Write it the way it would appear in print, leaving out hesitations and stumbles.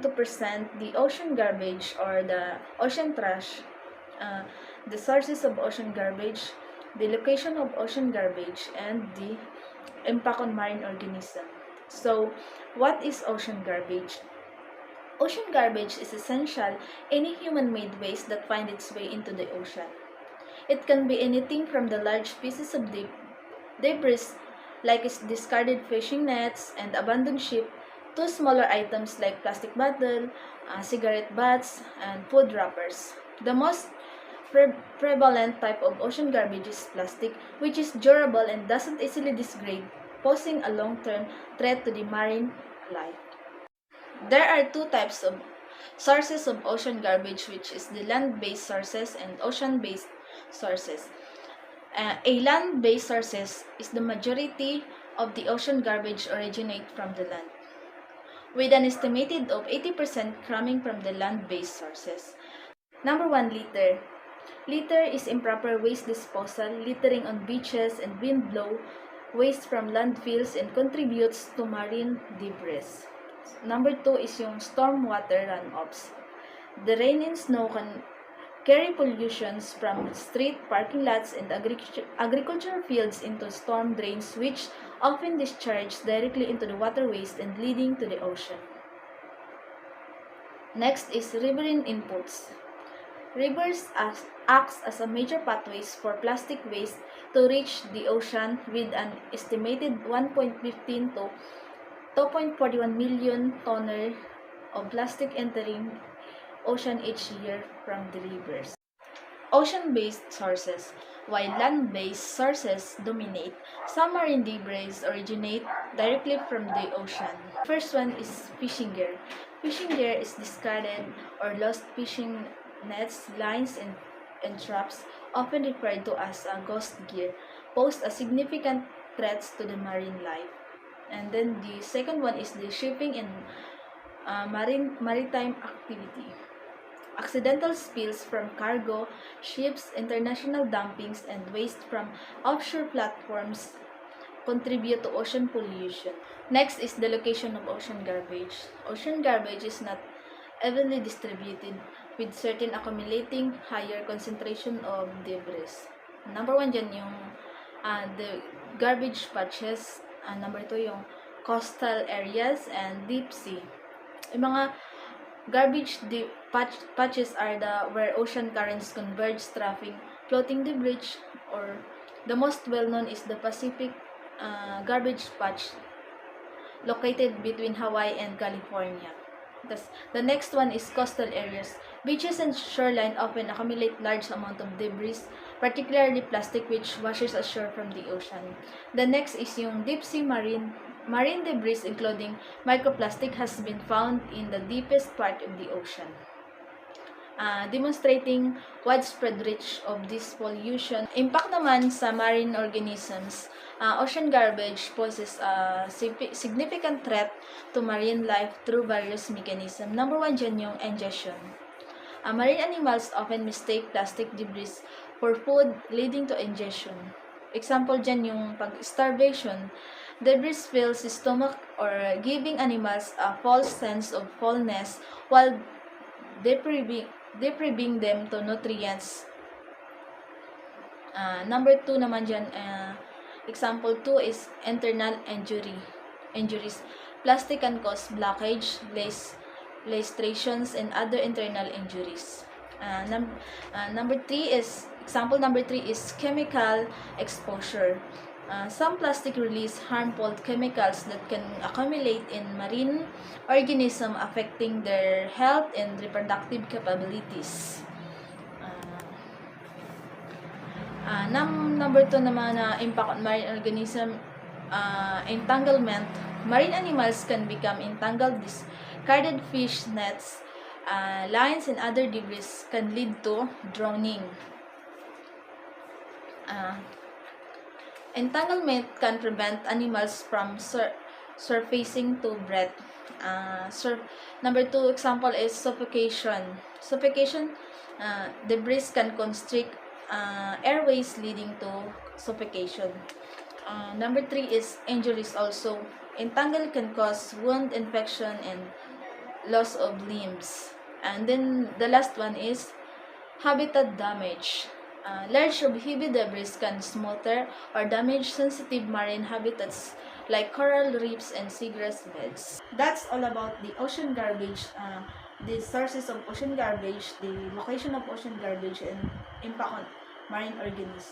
going to present the ocean garbage or the ocean trash, the sources of ocean garbage, the location of ocean garbage, and the impact on marine organisms. So, what is ocean garbage? Ocean garbage is essential any human-made waste that find its way into the ocean. It can be anything from the large pieces of debris like discarded fishing nets and abandoned ship to smaller items like plastic bottle, cigarette butts, and food wrappers. The most prevalent type of ocean garbage is plastic, which is durable and doesn't easily degrade, posing a long-term threat to the marine life. There are two types of sources of ocean garbage, which is the land-based sources and ocean-based sources. A land-based sources is the majority of the ocean garbage originate from the land, with an estimated of 80% coming from the land-based sources. Number 1, litter. Litter is improper waste disposal, littering on beaches and windblow waste from landfills and contributes to marine debris. Number 2 is yung stormwater runoffs. The rain and snow can carry pollutions from street, parking lots, and agricultural fields into storm drains, which often discharge directly into the waterways and leading to the ocean. Next is riverine inputs. Rivers acts as a major pathways for plastic waste to reach the ocean, with an estimated 1.15 to 2.41 million tonnes of plastic entering ocean each year from the rivers. Ocean-based sources. While land-based sources dominate, some marine debris originate directly from the ocean. First one is fishing gear. Fishing gear is discarded or lost fishing nets, lines, and traps, often referred to as ghost gear, pose a significant threat to the marine life. And then the second one is the shipping and maritime activity. Accidental spills from cargo, ships, international dumpings, and waste from offshore platforms contribute to ocean pollution. Next is the location of ocean garbage. Ocean garbage is not evenly distributed, with certain accumulating higher concentration of debris. Number 1 dyan yung the garbage patches. Number 2 yung coastal areas and deep sea. Yung mga garbage patches are where ocean currents converge, traffic, floating debris, or the most well-known is the Pacific garbage patch located between Hawaii and California. The next one is coastal areas. Beaches and shoreline often accumulate large amount of debris, particularly plastic, which washes ashore from the ocean. The next is yung deep sea marine debris, including microplastic, has been found in the deepest part of the ocean, demonstrating widespread reach of this pollution. Impact naman sa marine organisms. Ocean garbage poses a significant threat to marine life through various mechanisms. Number 1 dyan yung ingestion. Marine animals often mistake plastic debris for food, leading to ingestion. Example dyan yung starvation. Debris fills the stomach or giving animals a false sense of fullness while depriving them to nutrients. Number 2 naman dyan, example 2 is internal injuries. Plastic can cause blockage, lacerations, and other internal injuries. Number 3 is, example number 3 is chemical exposure. Some plastic release harmful chemicals that can accumulate in marine organisms, affecting their health and reproductive capabilities. Number 2 naman na impact on marine organism, entanglement. Marine animals can become entangled. Discarded fish nets, lines, and other debris can lead to drowning. Entanglement can prevent animals from surfacing to breath. Number 2 example is suffocation. Debris can constrict airways, leading to suffocation. Number 3 is injuries also. Entangle can cause wound infection and loss of limbs. And then the last one is habitat damage. Large or heavy debris can smother or damage sensitive marine habitats like coral reefs and seagrass beds. That's all about the ocean garbage, the sources of ocean garbage, the location of ocean garbage, and impact on marine organisms.